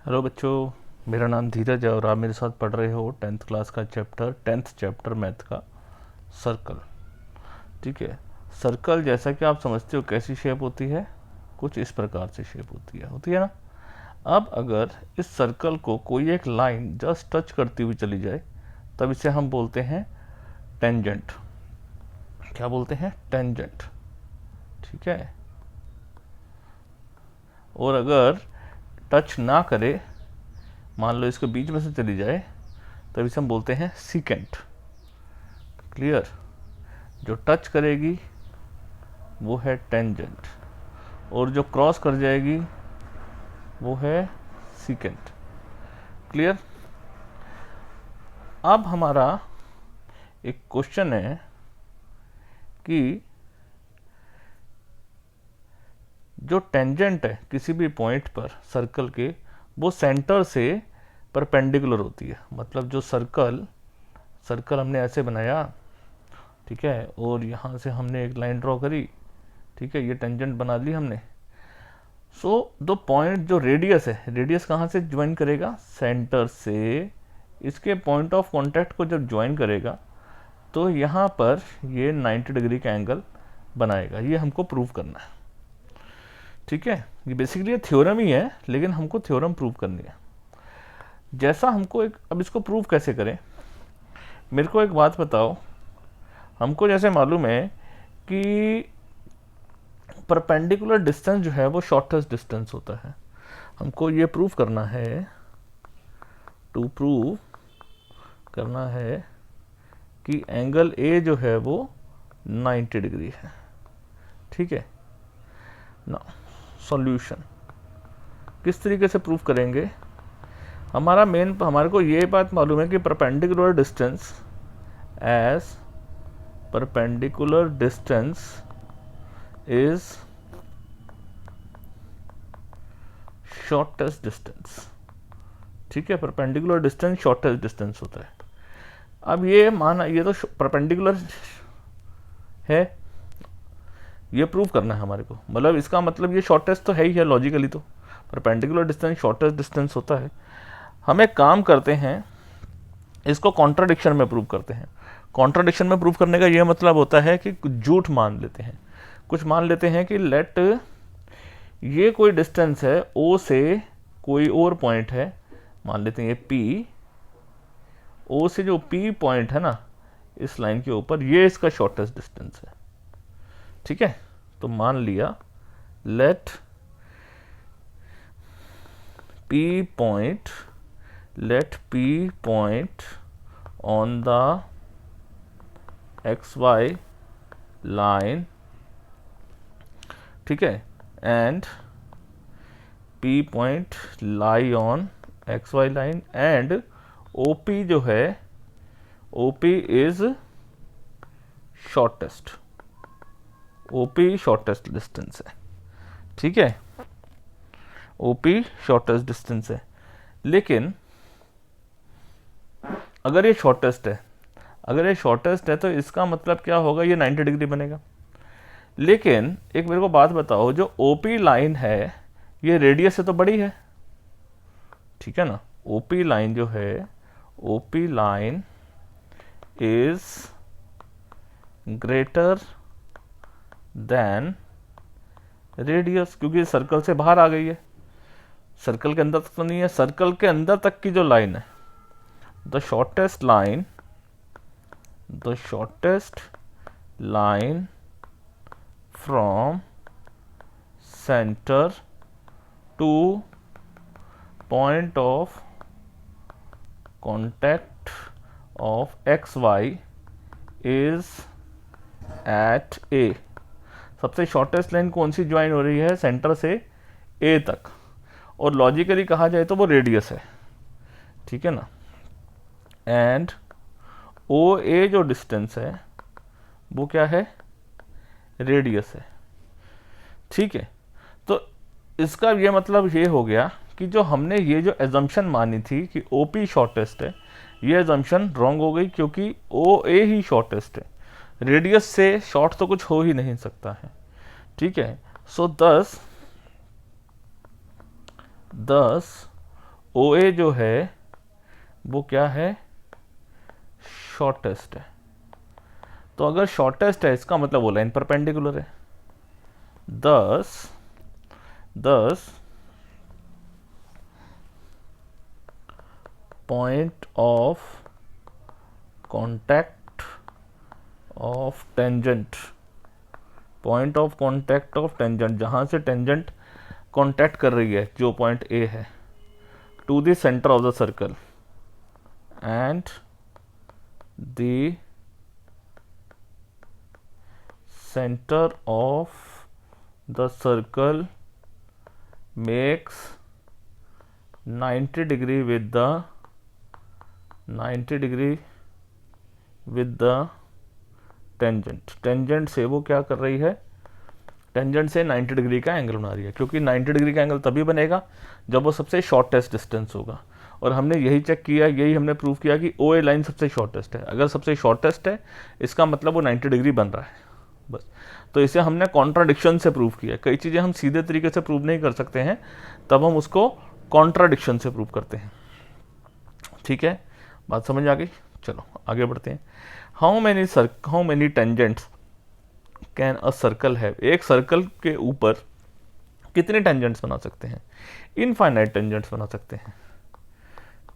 Hello बच्चों, मेरा नाम धीरज है और आप मेरे साथ पढ़ रहे हो 10th क्लास का टेंथ चैप्टर मैथ का सर्कल। ठीक है। सर्कल जैसा कि आप समझते हो कैसी शेप होती है, कुछ इस प्रकार से शेप होती है ना। अब अगर इस सर्कल को कोई एक लाइन जस्ट टच करती हुई चली जाए तब इसे हम बोलते हैं टेंजेंट। क्या बोलते हैं? टेंजेंट। ठीक है। और अगर टच ना करे, मान लो इसके बीच में से चली जाए, तब इसे हम बोलते हैं सीकेंट। क्लियर? जो टच करेगी वो है टेंजेंट और जो क्रॉस कर जाएगी वो है सीकेंट। क्लियर? अब हमारा एक क्वेश्चन है कि जो टेंजेंट है किसी भी पॉइंट पर सर्कल के, वो सेंटर से परपेंडिकुलर होती है। मतलब जो सर्कल हमने ऐसे बनाया, ठीक है, और यहाँ से हमने एक लाइन ड्रॉ करी, ठीक है, ये टेंजेंट बना ली हमने। दो पॉइंट जो रेडियस है, रेडियस कहाँ से ज्वाइन करेगा? सेंटर से। इसके पॉइंट ऑफ कांटेक्ट को जब ज्वाइन करेगा तो यहाँ पर ये 90 डिग्री का एंगल बनाएगा। ये हमको प्रूव करना है। ठीक है। ये बेसिकली थ्योरम ही है, लेकिन हमको थ्योरम प्रूव करनी है। जैसा हमको अब इसको प्रूव कैसे करें? मेरे को एक बात बताओ। हमको जैसे मालूम है कि परपेंडिकुलर डिस्टेंस जो है वो शॉर्टेस्ट डिस्टेंस होता है। हमको ये प्रूव करना है, टू प्रूव करना है कि एंगल ए जो है वो 90 डिग्री है। ठीक है ना। सॉल्यूशन किस तरीके से प्रूव करेंगे? हमारे को ये बात मालूम है कि perpendicular distance is shortest distance. ठीक है, परपेंडिकुलर डिस्टेंस शॉर्टेस्ट डिस्टेंस होता है। अब ये माना, ये तो परपेंडिकुलर है, ये प्रूव करना है हमारे को। मतलब इसका मतलब ये शॉर्टेस्ट तो है ही है लॉजिकली, तो परपेंडिकुलर डिस्टेंस शॉर्टेस्ट डिस्टेंस होता है। हम एक काम करते हैं, इसको कॉन्ट्राडिक्शन में प्रूव करते हैं। कॉन्ट्राडिक्शन में प्रूव करने का ये मतलब होता है कि झूठ मान लेते हैं। कुछ मान लेते हैं कि लेट ये कोई डिस्टेंस है ओ से कोई और पॉइंट है, मान लेते हैं ये पी। ओ से जो पी पॉइंट है ना इस लाइन के ऊपर, ये इसका शॉर्टेस्ट डिस्टेंस है। ठीक है, तो मान लिया let P point on the XY line, ठीक है, and P point lie on XY line and OP जो है OP इज शॉर्टेस्ट डिस्टेंस है। ठीक है, OP शॉर्टेस्ट डिस्टेंस है। लेकिन अगर ये शॉर्टेस्ट है तो इसका मतलब क्या होगा? ये 90 डिग्री बनेगा। लेकिन एक मेरे को बात बताओ, जो OP लाइन है ये रेडियस से तो बड़ी है। ठीक है ना। OP लाइन जो है, OP line is greater than radius, क्योंकि सर्कल से बाहर आ गई है, सर्कल के अंदर तक तो नहीं है। सर्कल के अंदर तक की जो लाइन है, the shortest line from centre to point of contact of XY is at A. सबसे शॉर्टेस्ट लाइन कौन सी ज्वाइन हो रही है? सेंटर से ए तक, और लॉजिकली कहा जाए तो वो रेडियस है। ठीक है ना। एंड OA जो डिस्टेंस है वो क्या है? रेडियस है। ठीक है, तो इसका ये मतलब ये हो गया कि जो हमने ये जो एजम्पशन मानी थी कि OP शॉर्टेस्ट है, ये एजम्पशन रॉन्ग हो गई, क्योंकि OA ही शॉर्टेस्ट है। रेडियस से शॉर्ट तो कुछ हो ही नहीं सकता है। ठीक है। सो दस ओ ए जो है वो क्या है, शॉर्टेस्ट है। तो अगर शॉर्टेस्ट है इसका मतलब वो लाइन परपेंडिकुलर है। दस point of contact of tangent, point of contact of tangent, जहां से टेंजेंट कॉन्टैक्ट कर रही है जो पॉइंट ए है, to the centre of the circle and the centre of the circle makes 90 degree with the tangent. Tangent से वो क्या कर रही है, टेंजेंट से 90 डिग्री का एंगल बना रही है, क्योंकि 90 डिग्री का एंगल तभी बनेगा जब वो सबसे शॉर्टेस्ट डिस्टेंस होगा। और हमने यही चेक किया, यही हमने प्रूव किया कि ओ ए लाइन सबसे शॉर्टेस्ट है। अगर सबसे शॉर्टेस्ट है इसका मतलब वो 90 डिग्री बन रहा है बस। तो इसे हमने कॉन्ट्राडिक्शन से प्रूव किया। कई चीज़ें हम सीधे तरीके से प्रूव नहीं कर सकते हैं, तब हम उसको कॉन्ट्राडिक्शन से प्रूव करते हैं। ठीक है, बात समझ आ गई। चलो आगे बढ़ते हैं। How many tangents can a circle have, एक सर्कल के ऊपर कितने टेंजेंट्स बना सकते हैं, इनफाइनाइट टेंजेंट्स बना सकते हैं।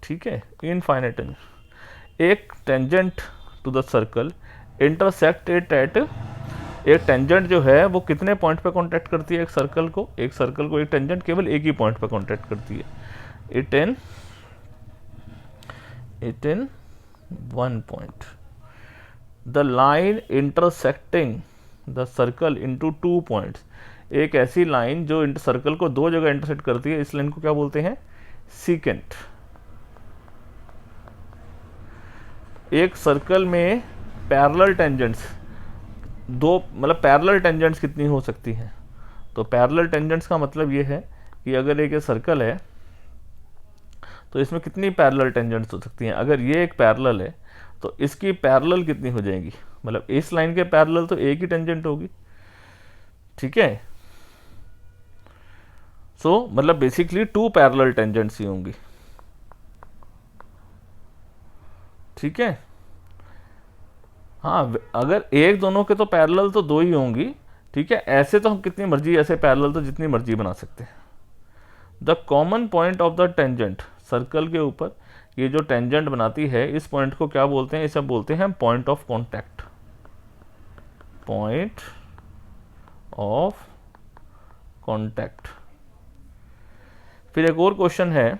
ठीक है, इनफाइनाइट टेंजेंट। एक tangent to the circle intersect it at, एक टेंजेंट जो है वो कितने पॉइंट पे कांटेक्ट करती है एक सर्कल को, एक टेंजेंट केवल एक ही पॉइंट पे कांटेक्ट करती है, it in one point. The line intersecting the circle into 2 points, एक ऐसी लाइन जो सर्कल को दो जगह इंटरसेक्ट करती है, इस लाइन को क्या बोलते हैं, सीकेंट। एक सर्कल में पैरेलल टेंजेंट्स दो, मतलब पैरेलल टेंजेंट्स कितनी हो सकती हैं, तो पैरेलल टेंजेंट्स का मतलब ये है कि अगर एक सर्कल है तो इसमें कितनी पैरेलल टेंजेंट्स हो सकती हैं। अगर ये एक पैरेलल है तो इसकी पैरेलल कितनी हो जाएगी, मतलब इस लाइन के पैरेलल तो एक ही टेंजेंट होगी। ठीक है, सो मतलब बेसिकली 2 पैरेलल टेंजेंट्स ही होंगी। ठीक है, हाँ अगर एक दोनों के तो पैरेलल तो 2 ही होंगी। ठीक है, ऐसे तो हम कितनी मर्जी, ऐसे पैरेलल तो जितनी मर्जी बना सकते हैं। The common point of the tangent, circle के ऊपर ये जो टेंजेंट बनाती है इस पॉइंट को क्या बोलते हैं, इसे बोलते हैं point of contact, point of contact. फिर एक और क्वेश्चन है,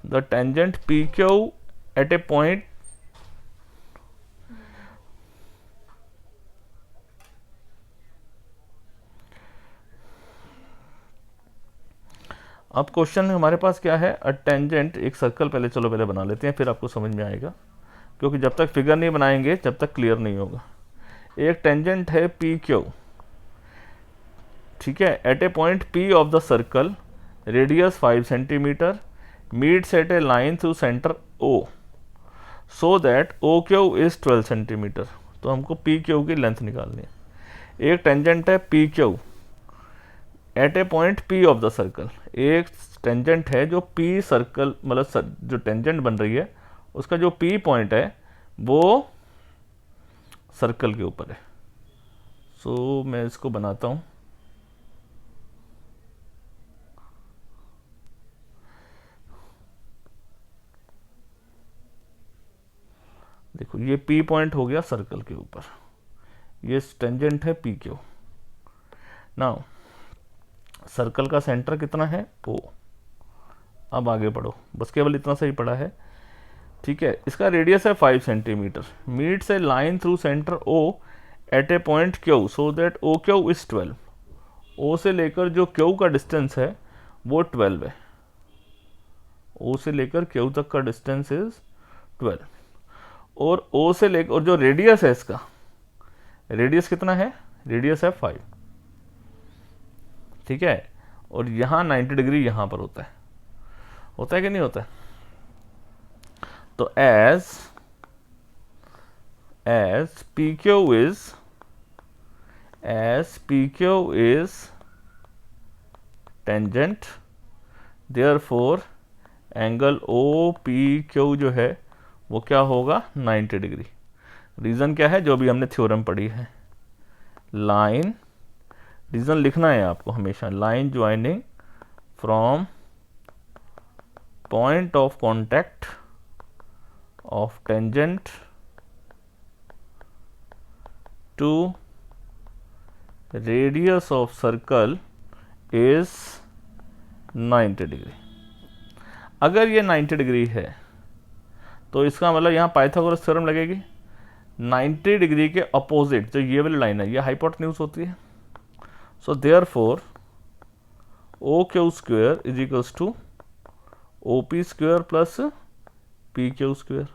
the tangent P Q at a point, अब क्वेश्चन हमारे पास क्या है, अ टेंजेंट, एक सर्कल पहले बना लेते हैं फिर आपको समझ में आएगा, क्योंकि जब तक फिगर नहीं बनाएंगे जब तक क्लियर नहीं होगा। एक टेंजेंट है पी क्यू, ठीक है, at a point P of the circle, radius 5 centimetre, meets at a line through centre O, so that O Q is 12 centimetre. तो हमको पी क्यू की लेंथ निकालनी है। एक टेंजेंट है P Q at a point P of the circle, एक tangent है जो पी सर्कल, मतलब जो टेंजेंट बन रही है उसका जो पी पॉइंट है वो सर्कल के ऊपर है। सो मैं इसको बनाता हूं, देखो ये पी पॉइंट हो गया सर्कल के ऊपर, ये टेंजेंट है पी क्यू। नाउ सर्कल का सेंटर कितना है ओ, अब आगे बढ़ो, बस केवल इतना सा ही पड़ा है। ठीक है, इसका रेडियस है 5 centimetre, meets a line through centre O at a point Q, so that O Q is 12। O से लेकर जो क्यू का डिस्टेंस है वो 12 है, ओ से लेकर क्यू तक का डिस्टेंस इज 12। और ओ से लेकर, और जो रेडियस है इसका, रेडियस कितना है, रेडियस है 5। ठीक है, और यहां 90 डिग्री यहां पर होता है कि नहीं होता है। तो as P Q is tangent, therefore angle O P Q जो है वो क्या होगा 90 डिग्री। रीज़न क्या है, जो भी हमने थ्योरम पढ़ी है, लाइन, रीज़न लिखना है आपको हमेशा, line joining from point of contact of tangent to radius of circle is 90 degree. अगर ये 90 डिग्री है तो इसका मतलब यहाँ पाइथागोरस थ्योरम लगेगी। 90 डिग्री के अपोजिट जो ये वाली लाइन है ये हाइपोटेन्यूज होती है। So therefore O Q square is equals to O P square plus P Q square.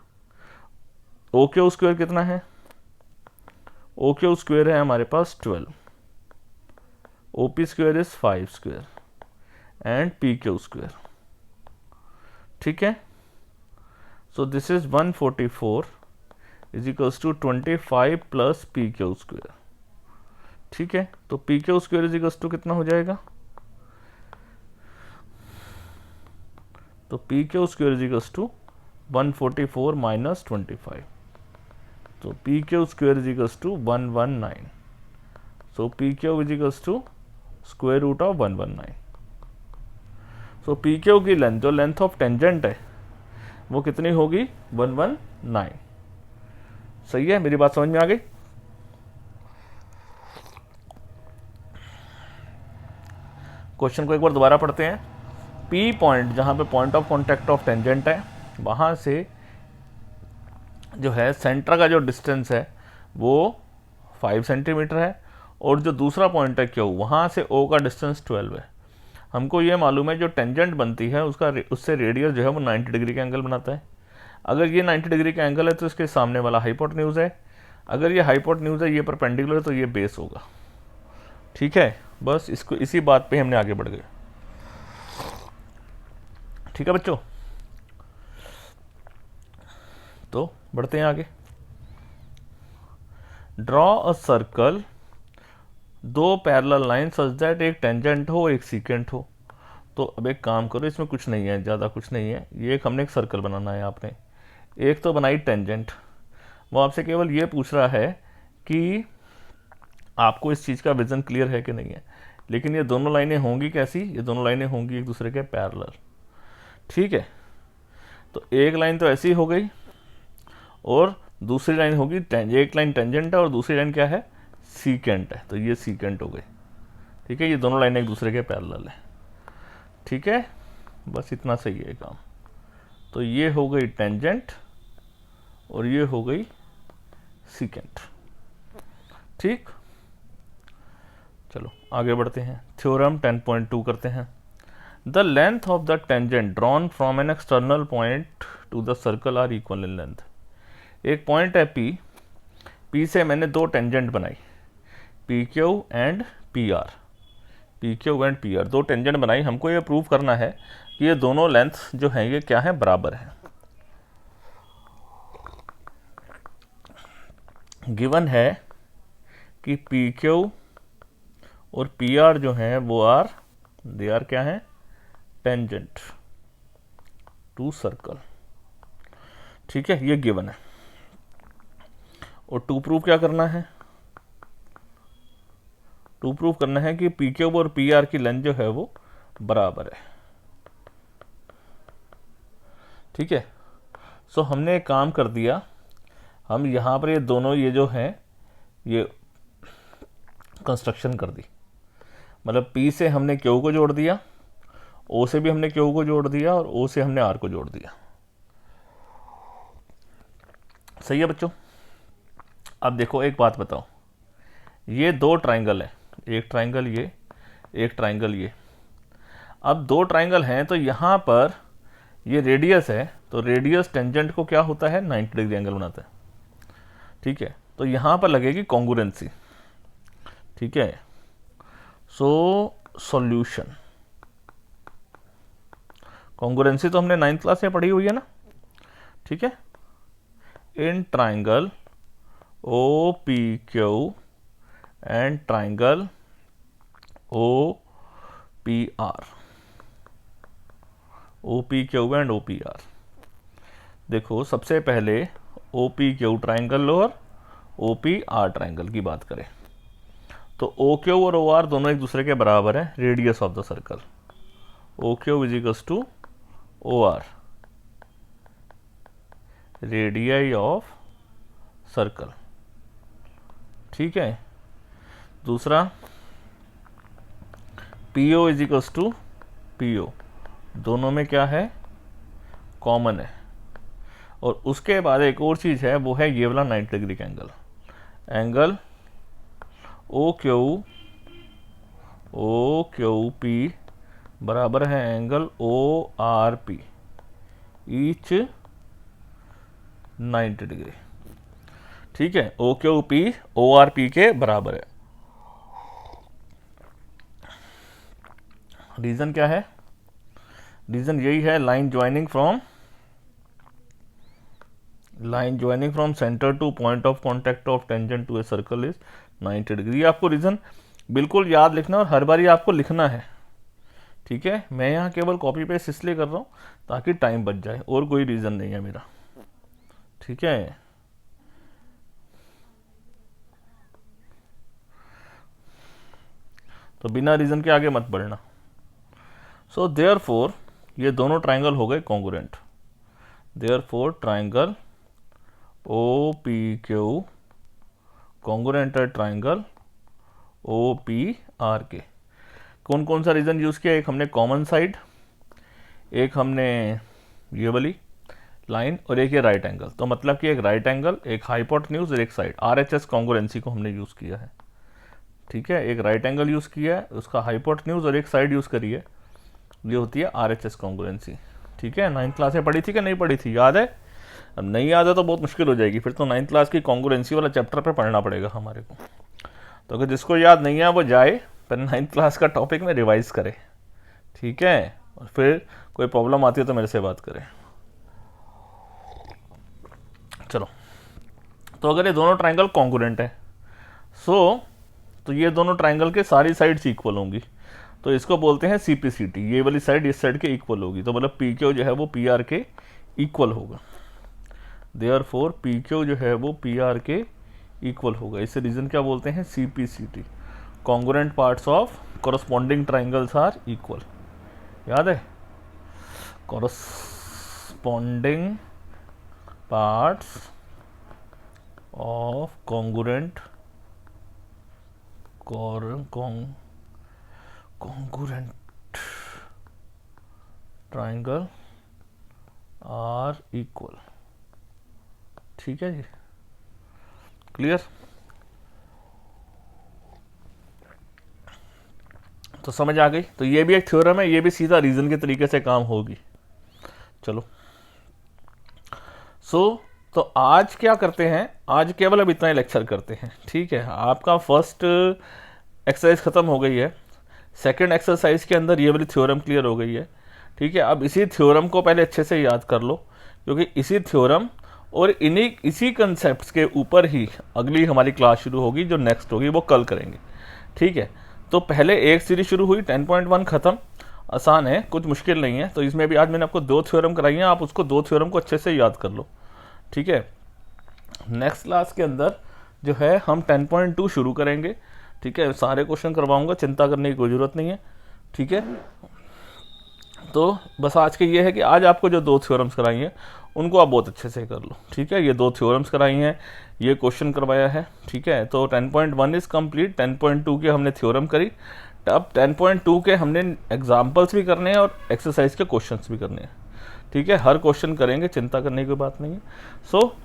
O Q square कितना है, ओ क्यू स्क्वेयर है हमारे पास 12, O P square is 5 square and P Q square. ठीक है, so this is 144 is equals to 25 plus P Q square. ठीक है, तो P Q square is equals to कितना हो जाएगा, तो P Q square is equals to 144 minus 25, तो P Q square is equals to 119। So P Q is equals to square root of 119। So P Q की length, जो length of tangent है वो कितनी होगी 119। सही है, मेरी बात समझ में आ गई। क्वेश्चन को एक बार दोबारा पढ़ते हैं। पी पॉइंट, जहां पे point of contact of tangent है, वहां से जो है सेंटर का जो डिस्टेंस है वो 5 सेंटीमीटर है, और जो दूसरा पॉइंट है क्यू, वहां से ओ का डिस्टेंस 12 है। हमको ये मालूम है जो टेंजेंट बनती है उससे रेडियस जो है वो 90 डिग्री का एंगल बनाता है। अगर ये 90 डिग्री का एंगल है तो इसके सामने वाला हाइपोटेन्यूज है, अगर ये हाइपोटेन्यूज है, ये परपेंडिकुलर है, तो ये बेस होगा। ठीक है, बस इसको इसी बात पे हमने आगे बढ़ गए। ठीक है बच्चों, तो बढ़ते हैं आगे। ड्रॉ अ सर्कल, दो पैरेलल लाइन सच दैट एक टेंजेंट हो एक सीकेंट हो। तो अब एक काम करो, इसमें कुछ नहीं है, ज़्यादा कुछ नहीं है, ये हमने एक सर्कल बनाना है। आपने एक तो बनाई टेंजेंट, वो आपसे केवल ये पूछ रहा है कि आपको इस चीज़ का विजन क्लियर है कि नहीं है। लेकिन ये दोनों लाइनें होंगी कैसी, ये दोनों लाइनें होंगी एक दूसरे के पैरेलल। ठीक है, तो एक लाइन तो ऐसी हो गई और दूसरी लाइन होगी, एक लाइन टेंजेंट है और दूसरी लाइन क्या है, सीकेंट है, तो ये सीकेंट हो गई। ठीक है, ये दोनों लाइनें एक दूसरे के पैरेलल है। ठीक है, बस इतना सही है काम। तो ये हो गई टेंजेंट और ये हो गई सीकेंट। ठीक, चलो आगे बढ़ते हैं। थ्योरम 10.2 करते हैं। The length of the tangent drawn from an external point to the circle are equal in length. एक पॉइंट है पी, पी से मैंने दो टेंजेंट बनाई, P Q and P R, P Q and P R, दो टेंजेंट बनाई। हमको ये प्रूव करना है कि ये दोनों लेंथ जो हैं ये क्या है, बराबर है। गिवन है कि पी क्यू और पी आर जो हैं वो दे आर क्या है, टेंजेंट टू सर्कल। ठीक है, ये गिवन है। और टू प्रूव क्या करना है, टू प्रूव करना है कि पी क्यू और पी आर की लेंथ जो है वो बराबर है। ठीक है, सो हमने एक काम कर दिया, हम यहाँ पर ये दोनों ये जो हैं ये कंस्ट्रक्शन कर दी। मतलब पी से हमने क्यू को जोड़ दिया, ओ से भी हमने क्यू को जोड़ दिया और ओ से हमने आर को जोड़ दिया। सही है बच्चों। अब देखो एक बात बताओ, ये दो ट्राइंगल है, एक ट्राइंगल ये, एक ट्राइंगल ये। अब दो ट्राइंगल हैं तो यहाँ पर ये रेडियस है, तो रेडियस टेंजेंट को क्या होता है, 90 डिग्री एंगल बनाता है। ठीक है, तो यहाँ पर लगेगी कॉन्ग्रुएंसी। ठीक है, सो सॉल्यूशन, कॉन्ग्रुएंसी तो हमने 9th क्लास में पढ़ी हुई है ना। ठीक है, in triangle O P Q and triangle O P R, OPQ and OPR। देखो सबसे पहले OPQ ट्राइंगल और OPR ट्राइंगल की बात करें तो OQ और OR दोनों एक दूसरे के बराबर है radius of the circle. OQ is equals to OR, radii of circle. ठीक है। दूसरा PO is equals to PO, दोनों में क्या है, कॉमन है। और उसके बाद एक और चीज़ है, वो है ये वाला 90 डिग्री का एंगल। एंगल OQP बराबर है एंगल ORP, ईच 90 डिग्री। ठीक है, OQP ORP के बराबर है। रीजन क्या है, रीजन यही है, line joining from centre to point of contact of tangent to a circle is 90 degree. आपको रीजन बिल्कुल याद लिखना और हर बारी आपको लिखना है। ठीक है, मैं यहाँ केवल कॉपी पेस्ट इसलिए कर रहा हूँ ताकि टाइम बच जाए, और कोई रीजन नहीं है मेरा। ठीक है, तो बिना रीजन के आगे मत बढ़ना। सो देयरफॉर ये दोनों ट्राइंगल हो गए congruent. Therefore triangle OPQ congruent है ट्राइंगल OPR के। कौन कौन सा रीजन यूज किया, एक हमने कॉमन साइड, एक हमने ये वाली लाइन, और एक ये राइट एंगल। तो मतलब कि एक राइट एंगल, एक हाइपोटेन्यूज और एक साइड, RHS कॉन्ग्रुएंसी को हमने यूज किया है। ठीक है, एक राइट एंगल यूज किया है, उसका हाइपोटेन्यूज और एक साइड यूज करी है, ये होती है RHS कॉन्ग्रुएंसी। ठीक है, 9th क्लास में पढ़ी थी कि नहीं पढ़ी थी, याद है? अब नहीं याद है तो बहुत मुश्किल हो जाएगी, फिर तो 9th क्लास की कॉन्ग्रुएंसी वाला चैप्टर पे पढ़ना पड़ेगा हमारे को। तो अगर जिसको याद नहीं है वो जाए पर 9th क्लास का टॉपिक में रिवाइज करे। ठीक है, और फिर कोई प्रॉब्लम आती है तो मेरे से बात करें। चलो, तो अगर ये दोनों ट्राइंगल कॉन्ग्रुएंट है तो ये दोनों ट्राइंगल के सारी साइड्स इक्वल होंगी, तो इसको बोलते हैं CPCT। ये वाली साइड इस साइड के इक्वल होगी, तो मतलब PQ जो है वो PR के इक्वल होगा। देयरफॉर PQ जो है वो PR के इक्वल होगा। इसे रीजन क्या बोलते हैं, CPCT। Congruent parts of corresponding triangles are equal. याद है, corresponding parts of congruent triangle are equal. ठीक है जी, क्लियर? तो समझ आ गई। तो ये भी एक थ्योरम है, ये भी सीधा रीजन के तरीके से काम होगी। चलो, तो आज क्या करते हैं, आज केवल अब इतना ही लेक्चर करते हैं। ठीक है, आपका फर्स्ट एक्सरसाइज खत्म हो गई है, सेकंड एक्सरसाइज के अंदर ये वाली थ्योरम क्लियर हो गई है। ठीक है, अब इसी थ्योरम को पहले अच्छे से याद कर लो, क्योंकि इसी थ्योरम और इसी कंसेप्ट्स के ऊपर ही अगली हमारी क्लास शुरू होगी, जो नेक्स्ट होगी वो कल करेंगे। ठीक है, तो पहले एक सीरीज शुरू हुई, 10.1 खत्म, आसान है, कुछ मुश्किल नहीं है। तो इसमें भी आज मैंने आपको 2 थ्योरम कराई हैं, आप उसको 2 थ्योरम को अच्छे से याद कर लो। ठीक है, नेक्स्ट क्लास के अंदर जो है हम 10.2 शुरू करेंगे। ठीक है, सारे क्वेश्चन करवाऊंगा, चिंता करने की कोई ज़रूरत नहीं है। ठीक है, तो बस आज के ये है कि आज आपको जो 2 थ्योरम्स कराई हैं उनको आप बहुत अच्छे से कर लो। ठीक है, ये 2 थ्योरम्स कराई हैं, ये क्वेश्चन करवाया है। ठीक है, तो 10.1 इज़ कम्प्लीट। 10.2 के हमने थ्योरम करी, अब 10.2 के हमने एग्जाम्पल्स भी करने हैं और एक्सरसाइज के क्वेश्चंस भी करने हैं। ठीक है, हर क्वेश्चन करेंगे, चिंता करने की बात नहीं है। सो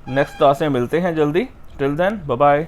नेक्स्ट क्लास में मिलते हैं जल्दी। Till then bye bye.